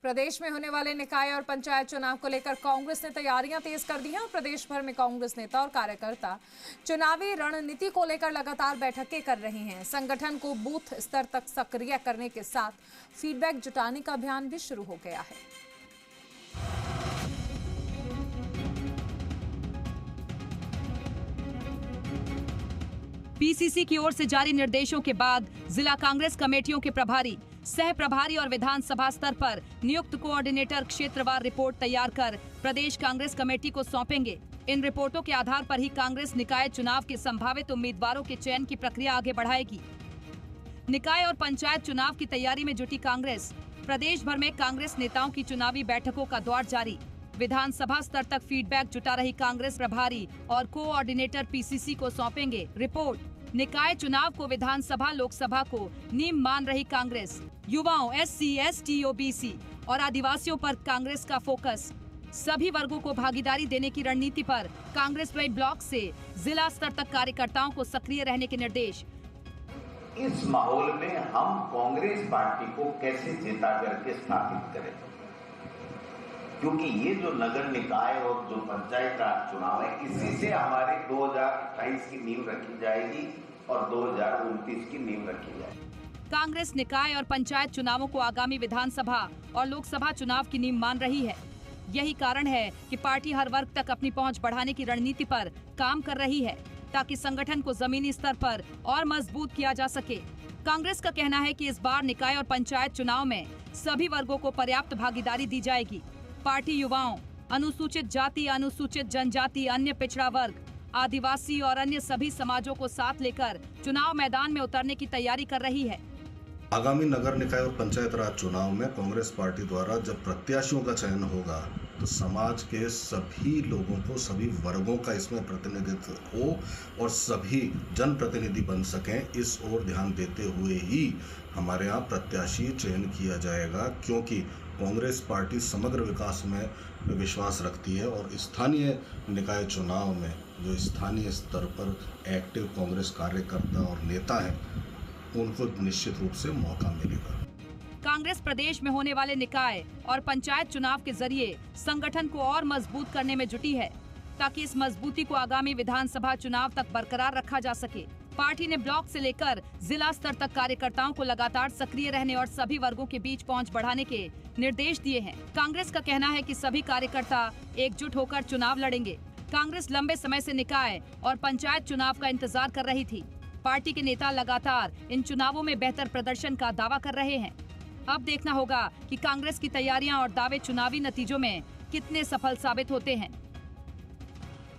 प्रदेश में होने वाले निकाय और पंचायत चुनाव को लेकर कांग्रेस ने तैयारियां तेज कर दी हैं और प्रदेश भर में कांग्रेस नेता और कार्यकर्ता चुनावी रणनीति को लेकर लगातार बैठकें कर रहे हैं। संगठन को बूथ स्तर तक सक्रिय करने के साथ फीडबैक जुटाने का अभियान भी शुरू हो गया है। पीसीसी की ओर से जारी निर्देशों के बाद जिला कांग्रेस कमेटियों के प्रभारी, सह प्रभारी और विधानसभा स्तर पर नियुक्त कोऑर्डिनेटर क्षेत्रवार रिपोर्ट तैयार कर प्रदेश कांग्रेस कमेटी को सौंपेंगे। इन रिपोर्टों के आधार पर ही कांग्रेस निकाय चुनाव के संभावित उम्मीदवारों के चयन की प्रक्रिया आगे बढ़ाएगी। निकाय और पंचायत चुनाव की तैयारी में जुटी कांग्रेस। प्रदेश भर में कांग्रेस नेताओं की चुनावी बैठकों का दौर जारी। विधानसभा स्तर तक फीडबैक जुटा रही कांग्रेस प्रभारी और कोऑर्डिनेटर पीसीसी को सौंपेंगे रिपोर्ट। निकाय चुनाव को विधानसभा लोकसभा को नींव मान रही कांग्रेस। युवाओं, एससी, एसटी, ओबीसी और आदिवासियों पर कांग्रेस का फोकस। सभी वर्गों को भागीदारी देने की रणनीति पर कांग्रेस वही ब्लॉक से जिला स्तर तक कार्यकर्ताओं को सक्रिय रहने के निर्देश। इस माहौल में हम कांग्रेस पार्टी को कैसे जिता करके स्थापित करें, क्योंकि ये जो नगर निकाय और जो पंचायत राज चुनाव है, इसी से हमारे 2028 की नींव रखी जाएगी और 2029 की नींव रखी जाएगी। कांग्रेस निकाय और पंचायत चुनावों को आगामी विधानसभा और लोकसभा चुनाव की नींव मान रही है। यही कारण है कि पार्टी हर वर्ग तक अपनी पहुंच बढ़ाने की रणनीति पर काम कर रही है, ताकि संगठन को जमीनी स्तर पर और मजबूत किया जा सके। कांग्रेस का कहना है कि इस बार निकाय और पंचायत चुनाव में सभी वर्गों को पर्याप्त भागीदारी दी जाएगी। पार्टी युवाओं, अनुसूचित जाति, अनुसूचित जनजाति, अन्य पिछड़ा वर्ग, आदिवासी और अन्य सभी समाजों को साथ लेकर चुनाव मैदान में उतरने की तैयारी कर रही है। आगामी नगर निकाय और पंचायत राज चुनाव में कांग्रेस पार्टी द्वारा जब प्रत्याशियों का चयन होगा तो समाज के सभी लोगों को, सभी वर्गों का इसमें प्रतिनिधित्व हो और सभी जनप्रतिनिधि बन सकें, इस ओर ध्यान देते हुए ही हमारे यहाँ प्रत्याशी चयन किया जाएगा। क्योंकि कांग्रेस पार्टी समग्र विकास में विश्वास रखती है और स्थानीय निकाय चुनाव में जो स्थानीय स्तर पर एक्टिव कांग्रेस कार्यकर्ता और नेता हैं, उनको निश्चित रूप से मौका मिलेगा। कांग्रेस प्रदेश में होने वाले निकाय और पंचायत चुनाव के जरिए संगठन को और मजबूत करने में जुटी है, ताकि इस मजबूती को आगामी विधानसभा चुनाव तक बरकरार रखा जा सके। पार्टी ने ब्लॉक से लेकर जिला स्तर तक कार्यकर्ताओं को लगातार सक्रिय रहने और सभी वर्गों के बीच पहुंच बढ़ाने के निर्देश दिए हैं। कांग्रेस का कहना है कि सभी कार्यकर्ता एकजुट होकर चुनाव लड़ेंगे। कांग्रेस लंबे समय से निकाय और पंचायत चुनाव का इंतजार कर रही थी। पार्टी के नेता लगातार इन चुनावों में बेहतर प्रदर्शन का दावा कर रहे हैं। अब देखना होगा कि कांग्रेस की तैयारियां और दावे चुनावी नतीजों में कितने सफल साबित होते हैं।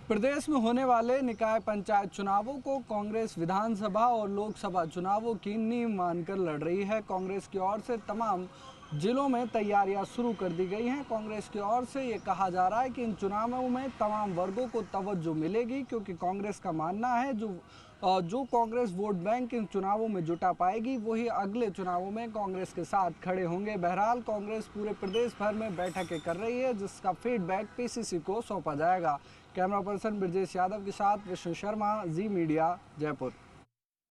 प्रदेश में होने वाले निकाय पंचायत चुनावों को कांग्रेस विधानसभा और लोकसभा चुनावों की नींव मानकर लड़ रही है। कांग्रेस की ओर से तमाम जिलों में तैयारियां शुरू कर दी गई हैं। कांग्रेस की ओर से ये कहा जा रहा है कि इन चुनावों में तमाम वर्गों को तवज्जो मिलेगी, क्योंकि कांग्रेस का मानना है जो कांग्रेस वोट बैंक इन चुनावों में जुटा पाएगी, वही अगले चुनावों में कांग्रेस के साथ खड़े होंगे। बहरहाल कांग्रेस पूरे प्रदेश भर में बैठकें कर रही है, जिसका फीडबैक पीसीसी को सौंपा जाएगा। कैमरा पर्सन ब्रजेश यादव के साथ विष्णु शर्मा, जी मीडिया, जयपुर।